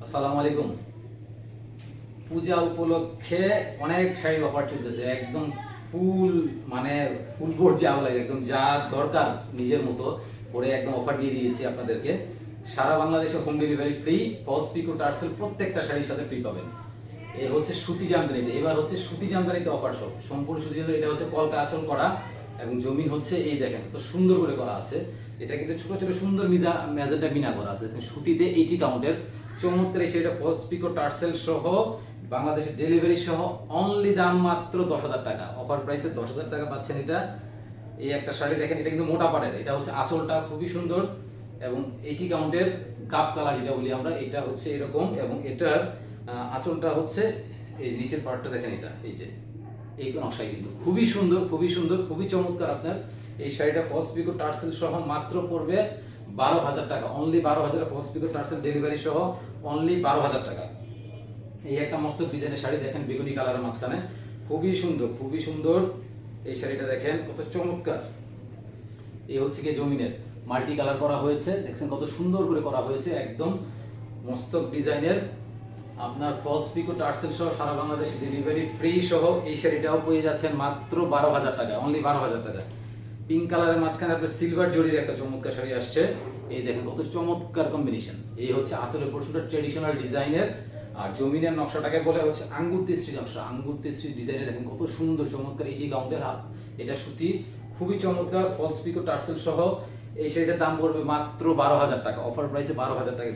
আসসালামু আলাইকুম। পূজা উপলক্ষে অনেক শাড়ির অফার চলতেছে, একদম ফুল মানে ফুল বোর্ড যা লাগে, একদম যা দরকার নিজের মতো করে একদম অফার দিয়ে দিয়েছি আপনাদেরকে। সারা বাংলাদেশে হোম ডেলিভারি ফ্রি, ফলস পিকো টার্সেল প্রত্যেকটা শাড়ির সাথে ফ্রি পাবেন। এ হচ্ছে সুতি জামদানিতে, এবার হচ্ছে সুতি জামদানিতে অফার সব সম্পূর্ণ সুতি জামদানি। এটা হচ্ছে কলকা আঁচল করা এবং জমিন হচ্ছে এই দেখেন তো সুন্দর করে করা আছে। এটা কিন্তু ছোট ছোট সুন্দর ম্যাজেন্টা মিনা করা আছে সুতিতে 80 কাউন্টের চমৎকার এই শাড়িটা ফলস পিকো টার্সেল সহ বাংলাদেশের ডেলিভারি সহ অনলি দাম মাত্র 10,000 টাকা। অফার প্রাইসে 10,000 টাকা পাচ্ছেন এটা। এই একটা শাড়ি দেখেন, এটা কিন্তু মোটা পাড়ের, এটা হচ্ছে আঁচলটা খুবই সুন্দর এবং 80 কাউন্টের গাব কালার যেটা বলি আমরা, এটা হচ্ছে এরকম এবং এটার আঁচলটা হচ্ছে এই নিচের পার্টটা দেখেন, এটা এই যে এই নকশায় কিন্তু খুবই সুন্দর, খুবই সুন্দর, খুবই চমৎকার। আপনার এই শাড়িটা ফলস পিকো টার্সেল সহ মাত্র পড়বে 12,000 টাকা, অনলি 12,000। ফলস পিকো টার্সেল ডেলিভারি সহ অনলি 12,000 টাকা। এই একটা মস্ত ডিজাইনের শাড়ি দেখেন, বেগুনি কালারের মাঝখানে খুবই সুন্দর, খুবই সুন্দর। এই শাড়িটা দেখেন কত চমৎকার। এই হচ্ছে কি জমিনের মাল্টি কালার করা হয়েছে, দেখছেন কত সুন্দর করে করা হয়েছে, একদম মস্তক ডিজাইনের। আপনার ফলস পিকো টার্সেল সহ সারা বাংলাদেশে ডেলিভারি ফ্রি সহ এই শাড়িটাও পেয়ে যাচ্ছেন মাত্র 12,000 টাকা, অনলি 12,000 টাকা। পিঙ্ক কালারের মাঝখানে আপনার সিলভার জরির একটা চমৎকার শাড়ি আসছে, এই দেখেন কত চমৎকার কম্বিনেশন। এই হচ্ছে আঁচলের পোর্শনটা ট্রেডিশনাল ডিজাইনের, আর জমিনের নকশাটাকে বলে হচ্ছে আঙ্গুর তেসরি নকশা। আঙ্গুর তেসরি ডিজাইনের দেখেন কত সুন্দর চমৎকার, এই যে কাউন্টের হাত, এটা সুতি খুবই চমৎকার। ফলস পিকো টার্সেল সহ এই শাড়িটার দাম পড়বে মাত্র 12,000 টাকা, অফার প্রাইসে 12,000 টাকা।